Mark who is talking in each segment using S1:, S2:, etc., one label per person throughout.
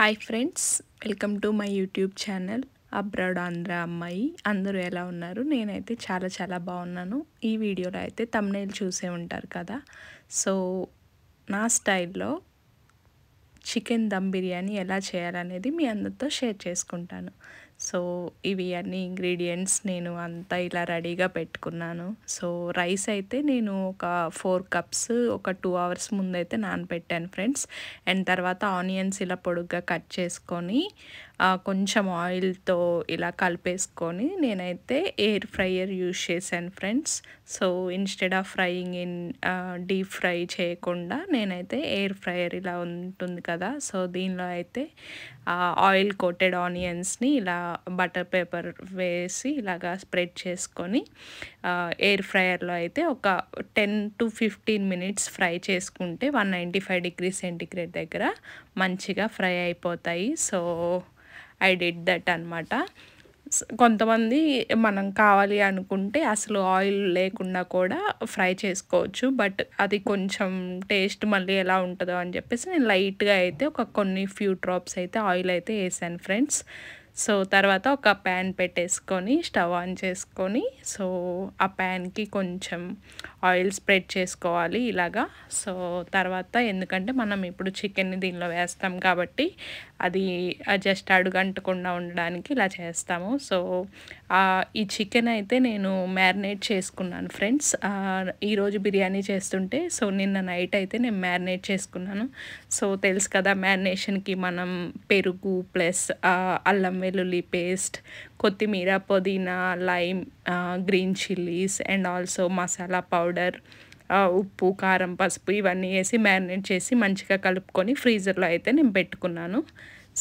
S1: Hi friends, welcome to my YouTube channel abroad Andhra అమ్మాయి. అందరూ ఎలా ఉన్నారు? నేనైతే చాలా బాగున్నాను. ఈ వీడియోలో అయితే థంబ్నెయిల్ చూసే ఉంటారు కదా. సో నా స్టైల్లో చికెన్ దమ్ బిర్యానీ ఎలా చేయాలనేది మీ అందరితో షేర్ చేసుకుంటాను. సో ఇవి అన్ని ఇంగ్రీడియంట్స్ నేను అంతా ఇలా రెడీగా పెట్టుకున్నాను. సో రైస్ అయితే నేను ఒక 4 కప్స్ ఒక 2 అవర్స్ ముందైతే నానబెట్టాను ఫ్రెండ్స్. అండ్ తర్వాత ఆనియన్స్ ఇలా పొడుగ్గా కట్ చేసుకొని కొంచెం ఆయిల్తో ఇలా కలిపేసుకొని నేనైతే ఎయిర్ ఫ్రైయర్ యూజ్ చేశాను friends. So instead of frying in deep fry చేయకుండా నేనైతే ఎయిర్ ఫ్రైయర్ ఇలా ఉంటుంది కదా, సో దీనిలో అయితే ఆయిల్ కోటెడ్ ఆనియన్స్ని ఇలా బటర్ పేపర్ వేసి ఇలాగా స్ప్రెడ్ చేసుకొని ఎయిర్ ఫ్రైయర్లో అయితే ఒక 10 to 15 మినిట్స్ ఫ్రై చేసుకుంటే 195 డిగ్రీ సెంటిగ్రేడ్ దగ్గర మంచిగా ఫ్రై అయిపోతాయి. సో ఐ డిడ్ దట్ అనమాట. కొంతమంది మనం కావాలి అనుకుంటే అసలు ఆయిల్ లేకుండా కూడా ఫ్రై చేసుకోవచ్చు. బట్ అది కొంచెం టేస్ట్ మళ్ళీ ఎలా ఉంటుందో అని చెప్పేసి నేను లైట్గా అయితే ఒక కొన్ని ఫ్యూ డ్రాప్స్ అయితే ఆయిల్ అయితే వేసాను ఫ్రెండ్స్. సో తర్వాత ఒక ప్యాన్ పెట్టేసుకొని స్టవ్ ఆన్ చేసుకొని సో ఆ ప్యాన్కి కొంచెం ఆయిల్ స్ప్రెడ్ చేసుకోవాలి ఇలాగా. సో తర్వాత ఎందుకంటే మనం ఇప్పుడు చికెన్ని దీనిలో వేస్తాం కాబట్టి అది జస్ట్ అడుగంటకుండా ఉండడానికి ఇలా చేస్తాము. సో ఈ చికెన్ అయితే నేను మ్యారినేట్ చేసుకున్నాను ఫ్రెండ్స్. ఈరోజు బిర్యానీ చేస్తుంటే సో నిన్న నైట్ అయితే నేను మ్యారినేట్ చేసుకున్నాను. సో తెలుసు కదా, మ్యారినేషన్కి మనం పెరుగు ప్లస్ అల్లం వెల్లుల్లి పేస్ట్, కొత్తిమీర, పుదీనా, lime, green chillies and also masala powder, ఉప్పు, కారం, పసుపు ఇవన్నీ వేసి మ్యారినేట్ చేసి మంచిగా కలుపుకొని ఫ్రీజర్లో అయితే నేను పెట్టుకున్నాను.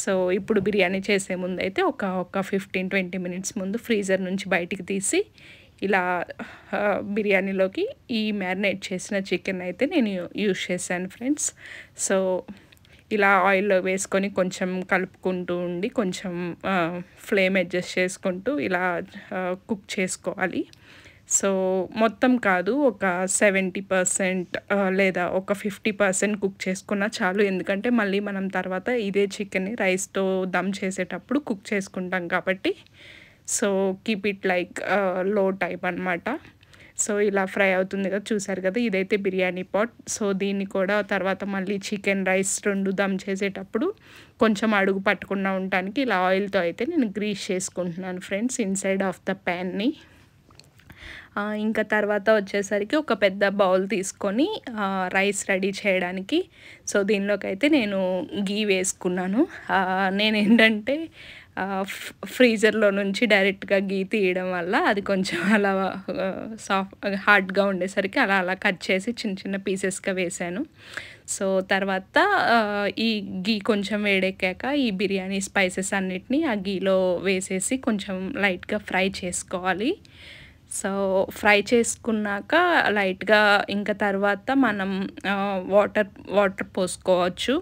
S1: సో ఇప్పుడు బిర్యానీ చేసే ముందు అయితే ఒక 15-20 మినిట్స్ ముందు ఫ్రీజర్ నుంచి బయటికి తీసి ఇలా బిర్యానీలోకి ఈ మ్యారినేట్ చేసిన చికెన్ అయితే నేను యూజ్ చేశాను ఫ్రెండ్స్. సో ఇలా ఆయిల్లో వేసుకొని కొంచెం కలుపుకుంటూ ఉండి కొంచెం ఫ్లేమ్ అడ్జస్ట్ చేసుకుంటూ ఇలా కుక్ చేసుకోవాలి. సో మొత్తం కాదు, ఒక 70% లేదా ఒక 50% కుక్ చేసుకున్నా చాలు. ఎందుకంటే మళ్ళీ మనం తర్వాత ఇదే చికెన్ని రైస్తో దమ్ చేసేటప్పుడు కుక్ చేసుకుంటాం కాబట్టి సో కీప్ ఇట్ లైక్ లో టైప్ అనమాట. సో ఇలా ఫ్రై అవుతుంది కదా, చూసారు కదా, ఇదైతే బిర్యానీ పాట్. సో దీన్ని కూడా తర్వాత మళ్ళీ చికెన్ రైస్ రెండు దమ్ చేసేటప్పుడు కొంచెం అడుగు పట్టకుండా ఉండటానికి ఇలా ఆయిల్తో అయితే నేను గ్రీస్ చేసుకుంటున్నాను ఫ్రెండ్స్ ఇన్సైడ్ ఆఫ్ ద ప్యాన్ని. ఇంకా తర్వాత వచ్చేసరికి ఒక పెద్ద బౌల్ తీసుకొని రైస్ రెడీ చేయడానికి సో దీనిలోకి అయితే నేను గీ వేసుకున్నాను. నేనేంటంటే ఫ్రీజర్లో నుంచి డైరెక్ట్గా గీ తీయడం వల్ల అది కొంచెం అలా హార్డ్గా ఉండేసరికి అలా కట్ చేసి చిన్న పీసెస్గా వేసాను. సో తర్వాత ఈ గీ కొంచెం వేడెక్కాక ఈ బిర్యానీ స్పైసెస్ అన్నిటినీ ఆ గీలో వేసేసి కొంచెం లైట్గా ఫ్రై చేసుకోవాలి. సో ఫ్రై చేసుకున్నాక లైట్గా ఇంకా తర్వాత మనం వాటర్ పోసుకోవచ్చు.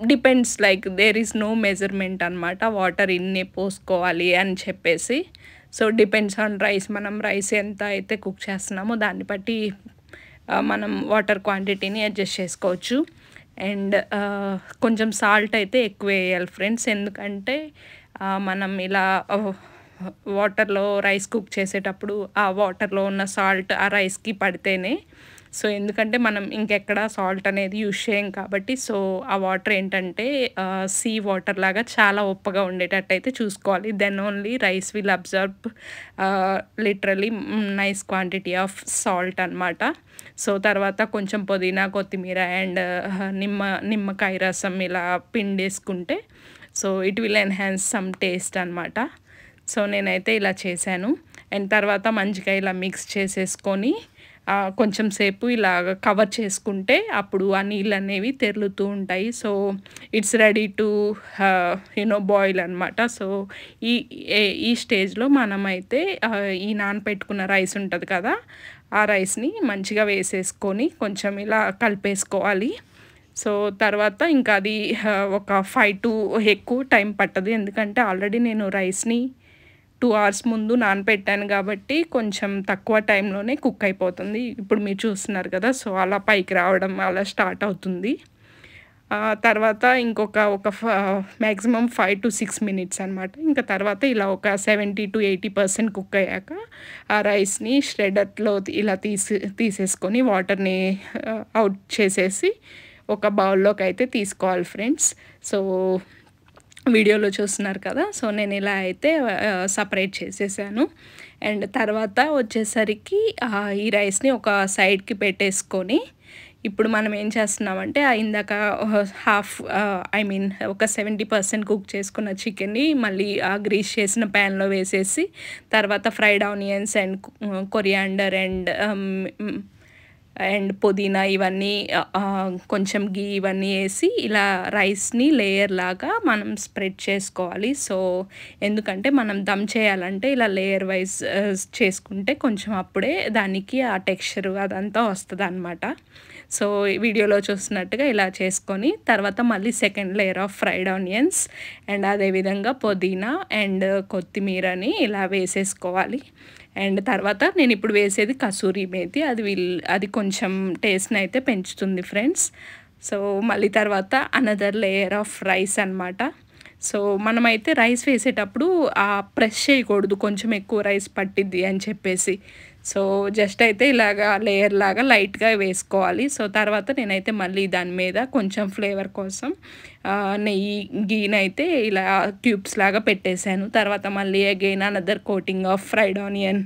S1: Depends, like there is no measurement అనమాట, వాటర్ ఇన్నే పోసుకోవాలి అని చెప్పేసి. సో డిపెండ్స్ ఆన్ రైస్, మనం రైస్ ఎంత అయితే కుక్ చేస్తున్నామో దాన్ని బట్టి మనం వాటర్ క్వాంటిటీని అడ్జస్ట్ చేసుకోవచ్చు. అండ్ కొంచెం సాల్ట్ అయితే ఎక్కువ వేయాలి ఫ్రెండ్స్, ఎందుకంటే మనం ఇలా వాటర్లో రైస్ కుక్ చేసేటప్పుడు ఆ వాటర్లో ఉన్న సాల్ట్ ఆ రైస్కి పడితేనే, సో ఎందుకంటే మనం ఇంకెక్కడ సాల్ట్ అనేది యూజ్ చేయం కాబట్టి సో ఆ వాటర్ ఏంటంటే సీ వాటర్ లాగా చాలా ఉప్పగా ఉండేటట్టు అయితే చూసుకోవాలి. Then only rice will absorb literally nice quantity of salt అనమాట. సో తర్వాత కొంచెం పుదీనా, కొత్తిమీర అండ్ నిమ్మకాయ రసం ఇలా పిండేసుకుంటే so it will enhance some taste అనమాట. సో నేనైతే ఇలా చేశాను. అండ్ తర్వాత మంచిగా ఇలా మిక్స్ చేసేసుకొని కొంచెం సేపు ఇలా కవర్ చేసుకుంటే అప్పుడు ఆ నీళ్ళు అనేవి తెరులుతూ ఉంటాయి. So it's ready to boil అనమాట. సో ఈ స్టేజ్లో మనమైతే ఈ నానపెట్టుకున్న రైస్ ఉంటుంది కదా, ఆ రైస్ని మంచిగా వేసేసుకొని కొంచెం ఇలా కలిపేసుకోవాలి. సో తర్వాత ఇంకా అది ఒక 5 to ఎక్కువ టైం పట్టదు, ఎందుకంటే ఆల్రెడీ నేను రైస్ని 2 hours ముందు నానపెట్టాను కాబట్టి కొంచెం తక్కువ టైంలోనే కుక్ అయిపోతుంది. ఇప్పుడు మీరు చూస్తున్నారు కదా, సో అలా పైకి రావడం అలా స్టార్ట్ అవుతుంది. తర్వాత ఇంకొక మ్యాక్సిమం 5 to 6 మినిట్స్ అనమాట. ఇంకా తర్వాత ఇలా ఒక 70 to 80% కుక్ అయ్యాక ఆ రైస్ని ష్రెడర్లో ఇలా తీసేసుకొని వాటర్ని అవుట్ చేసేసి ఒక బౌల్లోకి అయితే తీసుకోవాలి ఫ్రెండ్స్. సో వీడియోలో చూస్తున్నారు కదా, సో నేను ఇలా అయితే సపరేట్ చేసేసాను. అండ్ తర్వాత వచ్చేసరికి ఈ రైస్ని ఒక సైడ్కి పెట్టేసుకొని ఇప్పుడు మనం ఏం చేస్తున్నామంటే ఇందాక ఒక 70% కుక్ చేసుకున్న చికెన్ని మళ్ళీ గ్రీస్ చేసిన ప్యాన్లో వేసేసి తర్వాత fried onions and coriander and పుదీనా ఇవన్నీ కొంచెం గీ ఇవన్నీ వేసి ఇలా రైస్ని లేయర్ లాగా మనం స్ప్రెడ్ చేసుకోవాలి. సో ఎందుకంటే మనం దమ్ చేయాలంటే ఇలా లేయర్ వైజ్ చేసుకుంటే కొంచెం అప్పుడే దానికి ఆ టెక్స్చర్ అదంతా వస్తుంది అనమాట. సో వీడియోలో చూస్తున్నట్టుగా ఇలా చేసుకొని తర్వాత మళ్ళీ second layer of fried onions and అదేవిధంగా పుదీనా అండ్ కొత్తిమీరని ఇలా వేసేసుకోవాలి. అండ్ తర్వాత నేను ఇప్పుడు వేసేది కసూరి మేతి, అది కొంచెం టేస్ట్ని అయితే పెంచుతుంది ఫ్రెండ్స్. సో మళ్ళీ తర్వాత అనదర్ లేయర్ ఆఫ్ రైస్ అనమాట. సో మనమైతే రైస్ వేసేటప్పుడు ప్రెస్ చేయకూడదు, కొంచెం ఎక్కువ రైస్ పట్టిద్ది అని చెప్పేసి. సో జస్ట్ అయితే ఇలాగా లేయర్ లాగా లైట్గా వేసుకోవాలి. సో తర్వాత నేనైతే మళ్ళీ దాని మీద కొంచెం ఫ్లేవర్ కోసం గీనైతే ఇలా క్యూబ్స్ లాగా పెట్టేశాను. తర్వాత మళ్ళీ again another coating of fried onion,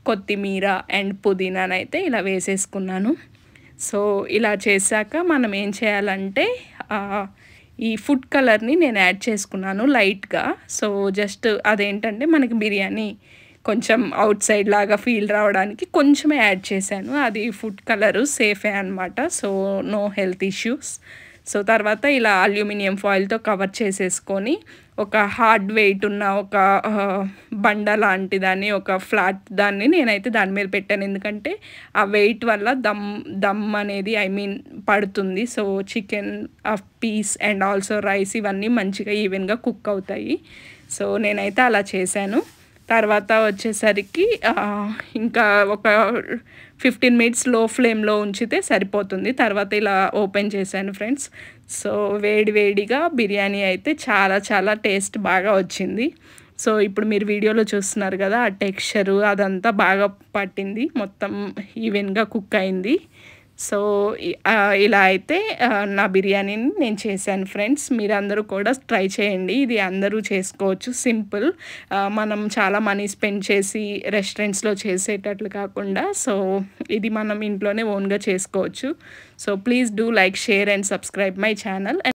S1: కొత్తిమీర అండ్ పుదీనానైతే ఇలా వేసేసుకున్నాను. సో ఇలా చేశాక మనం ఏం చేయాలంటే ఈ ఫుడ్ కలర్ని నేను యాడ్ చేసుకున్నాను లైట్గా. సో జస్ట్ అదేంటంటే మనకి బిర్యానీ కొంచెం అవుట్ సైడ్ లాగా ఫీల్ రావడానికి కొంచెమే యాడ్ చేశాను. అది ఫుడ్ కలరు సేఫే అనమాట, so no health issues. So తర్వాత ఇలా అల్యూమినియం ఫాయిల్తో కవర్ చేసేసుకొని ఒక హార్డ్ వెయిట్ ఉన్న ఒక బండ లాంటి దాన్ని, ఒక ఫ్లాట్ దాన్ని నేనైతే దాని మీద పెట్టాను. ఎందుకంటే ఆ వెయిట్ వల్ల దమ్ అనేది పడుతుంది. So chicken piece and also rice ఇవన్నీ మంచిగా ఈవెన్గా కుక్ అవుతాయి. సో నేనైతే అలా చేశాను. తర్వాత వచ్చేసరికి ఇంకా ఒక 15 మినిట్స్ లో ఫ్లేమ్లో ఉంచితే సరిపోతుంది. తర్వాత ఇలా ఓపెన్ చేశాను ఫ్రెండ్స్. సో వేడిగా బిర్యానీ అయితే చాలా చాలా టేస్ట్ బాగా వచ్చింది. సో ఇప్పుడు మీరు వీడియోలో చూస్తున్నారు కదా, ఆ టెక్స్చరు అదంతా బాగా పట్టింది, మొత్తం ఈవెన్గా కుక్ అయింది. సో ఇలా అయితే నా బిర్యానీని నేను చేశాను ఫ్రెండ్స్. మీరందరూ కూడా ట్రై చేయండి, ఇది అందరూ చేసుకోవచ్చు, సింపుల్. మనం చాలా మనీ స్పెండ్ చేసి రెస్టారెంట్స్లో చేసేటట్లు కాకుండా సో ఇది మనం ఇంట్లోనే ఓన్గా చేసుకోవచ్చు. So please do like, share and subscribe my channel.